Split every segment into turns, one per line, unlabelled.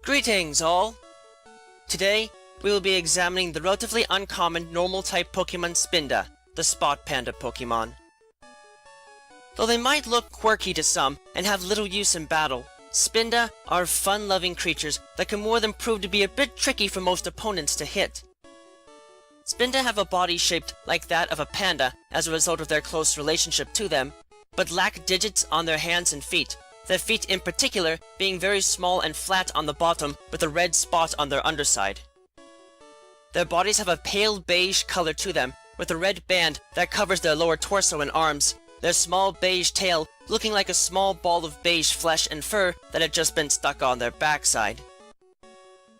Greetings all! Today, we will be examining the relatively uncommon normal-type Pokemon Spinda, the Spot Panda Pokémon. Though they might look quirky to some and have little use in battle, Spinda are fun-loving creatures that can more than prove to be a bit tricky for most opponents to hit. Spinda have a body shaped like that of a panda as a result of their close relationship to them, but lack digits on their hands and feet, their feet in particular being very small and flat on the bottom with a red spot on their underside. Their bodies have a pale beige color to them, with a red band that covers their lower torso and arms, their small beige tail looking like a small ball of beige flesh and fur that had just been stuck on their backside.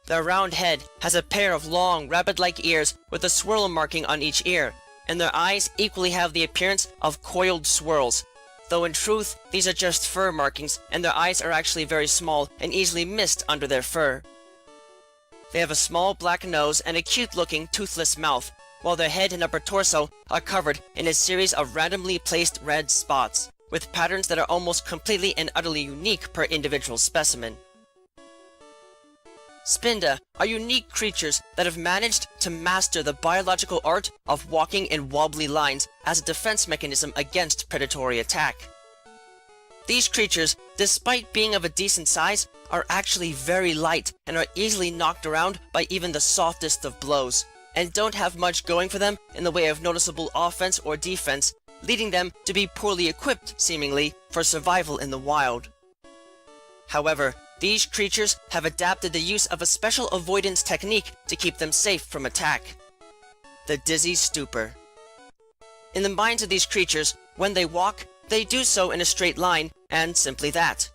Their round head has a pair of long, rabbit-like ears with a swirl marking on each ear, and their eyes equally have the appearance of coiled swirls, though in truth, these are just fur markings, and their eyes are actually very small and easily missed under their fur. They have a small black nose and a cute-looking, toothless mouth, while their head and upper torso are covered in a series of randomly placed red spots, with patterns that are almost completely and utterly unique per individual specimen. Spinda are unique creatures that have managed to master the biological art of walking in wobbly lines as a defense mechanism against predatory attack. These creatures, despite being of a decent size, are actually very light and are easily knocked around by even the softest of blows, and don't have much going for them in the way of noticeable offense or defense, leading them to be poorly equipped, seemingly, for survival in the wild. However, these creatures have adapted the use of a special avoidance technique to keep them safe from attack: the Dizzy Stupor. In the minds of these creatures, when they walk, they do so in a straight line, and simply that.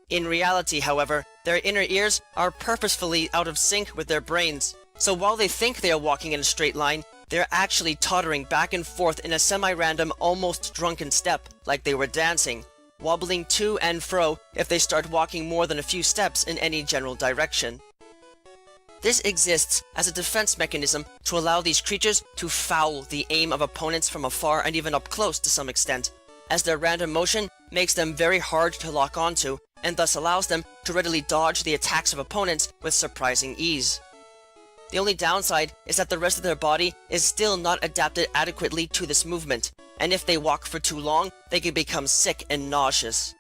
In reality, however, their inner ears are purposefully out of sync with their brains, so while they think they are walking in a straight line, they are actually tottering back and forth in a semi-random, almost drunken step, like they were dancing, wobbling to and fro if they start walking more than a few steps in any general direction. This exists as a defense mechanism to allow these creatures to foul the aim of opponents from afar and even up close to some extent, as their random motion makes them very hard to lock onto, and thus allows them to readily dodge the attacks of opponents with surprising ease. The only downside is that the rest of their body is still not adapted adequately to this movement, and if they walk for too long, they can become sick and nauseous.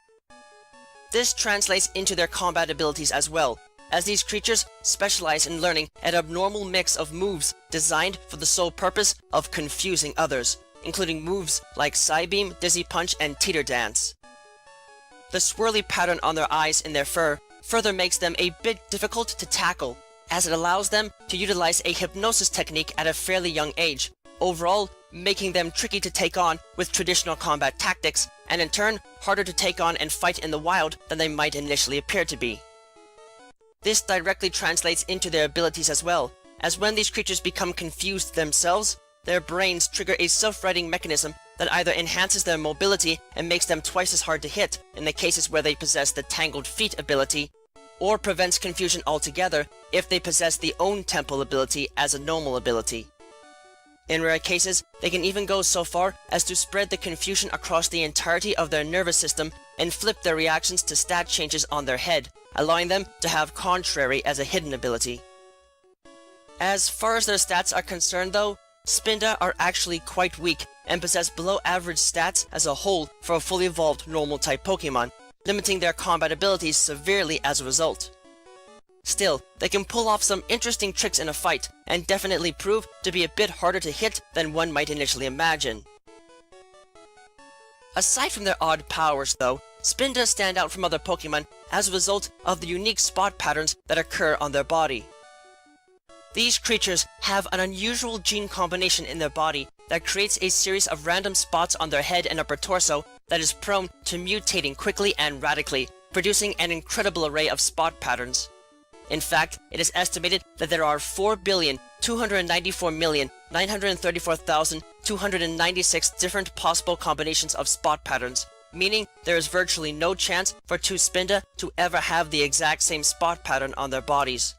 This translates into their combat abilities as well, as these creatures specialize in learning an abnormal mix of moves designed for the sole purpose of confusing others, including moves like Psybeam, Dizzy Punch, and Teeter Dance. The swirly pattern on their eyes in their fur further makes them a bit difficult to tackle, as it allows them to utilize a hypnosis technique at a fairly young age, overall making them tricky to take on with traditional combat tactics, and in turn harder to take on and fight in the wild than they might initially appear to be. This directly translates into their abilities as well, as when these creatures become confused themselves, their brains trigger a self-righting mechanism that either enhances their mobility and makes them twice as hard to hit in the cases where they possess the Tangled Feet ability, or prevents confusion altogether if they possess the Own Temple ability as a normal ability. In rare cases, they can even go so far as to spread the confusion across the entirety of their nervous system and flip their reactions to stat changes on their head, allowing them to have Contrary as a hidden ability. As far as their stats are concerned though, Spinda are actually quite weak and possess below average stats as a whole for a fully evolved normal type Pokemon, limiting their combat abilities severely as a result. Still, they can pull off some interesting tricks in a fight, and definitely prove to be a bit harder to hit than one might initially imagine. Aside from their odd powers though, Spinda stand out from other Pokemon as a result of the unique spot patterns that occur on their body. These creatures have an unusual gene combination in their body that creates a series of random spots on their head and upper torso that is prone to mutating quickly and radically, producing an incredible array of spot patterns. In fact, it is estimated that there are 4,294,934,296 different possible combinations of spot patterns, meaning there is virtually no chance for two Spinda to ever have the exact same spot pattern on their bodies.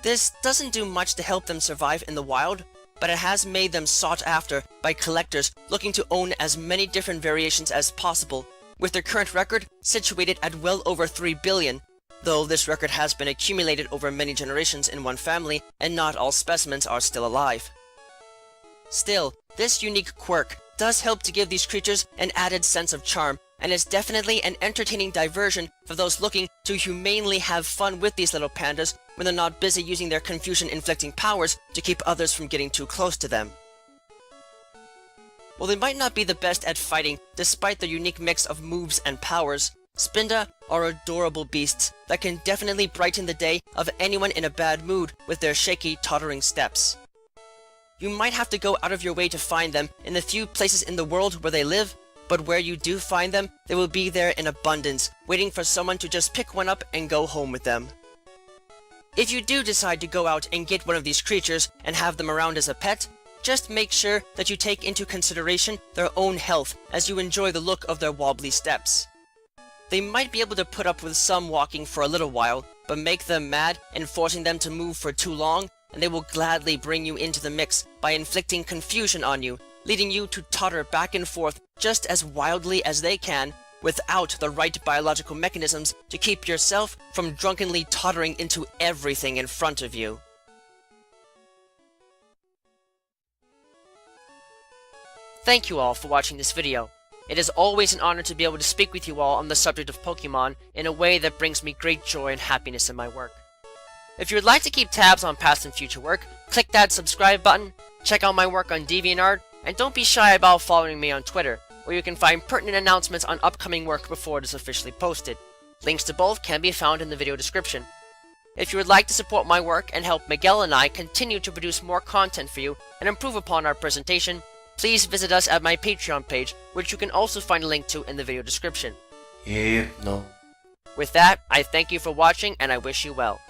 This doesn't do much to help them survive in the wild, but it has made them sought after by collectors looking to own as many different variations as possible, with their current record situated at well over 3 billion, though this record has been accumulated over many generations in one family, and not all specimens are still alive. Still, this unique quirk does help to give these creatures an added sense of charm, and is definitely an entertaining diversion for those looking to humanely have fun with these little pandas when they're not busy using their confusion-inflicting powers to keep others from getting too close to them. While they might not be the best at fighting despite their unique mix of moves and powers, Spinda are adorable beasts that can definitely brighten the day of anyone in a bad mood with their shaky, tottering steps. You might have to go out of your way to find them in the few places in the world where they live, but where you do find them, they will be there in abundance, waiting for someone to just pick one up and go home with them. If you do decide to go out and get one of these creatures and have them around as a pet, just make sure that you take into consideration their own health as you enjoy the look of their wobbly steps. They might be able to put up with some walking for a little while, but make them mad and forcing them to move for too long, and they will gladly bring you into the mix by inflicting confusion on you, leading you to totter back and forth just as wildly as they can, without the right biological mechanisms to keep yourself from drunkenly tottering into everything in front of you. Thank you all for watching this video. It is always an honor to be able to speak with you all on the subject of Pokemon in a way that brings me great joy and happiness in my work. If you would like to keep tabs on past and future work, click that subscribe button, check out my work on DeviantArt, and don't be shy about following me on Twitter, where you can find pertinent announcements on upcoming work before it is officially posted. Links to both can be found in the video description. If you would like to support my work and help Miguel and I continue to produce more content for you and improve upon our presentation, please visit us at my Patreon page, which you can also find a link to in the video description.
Yep, no.
With that, I thank you for watching and I wish you well.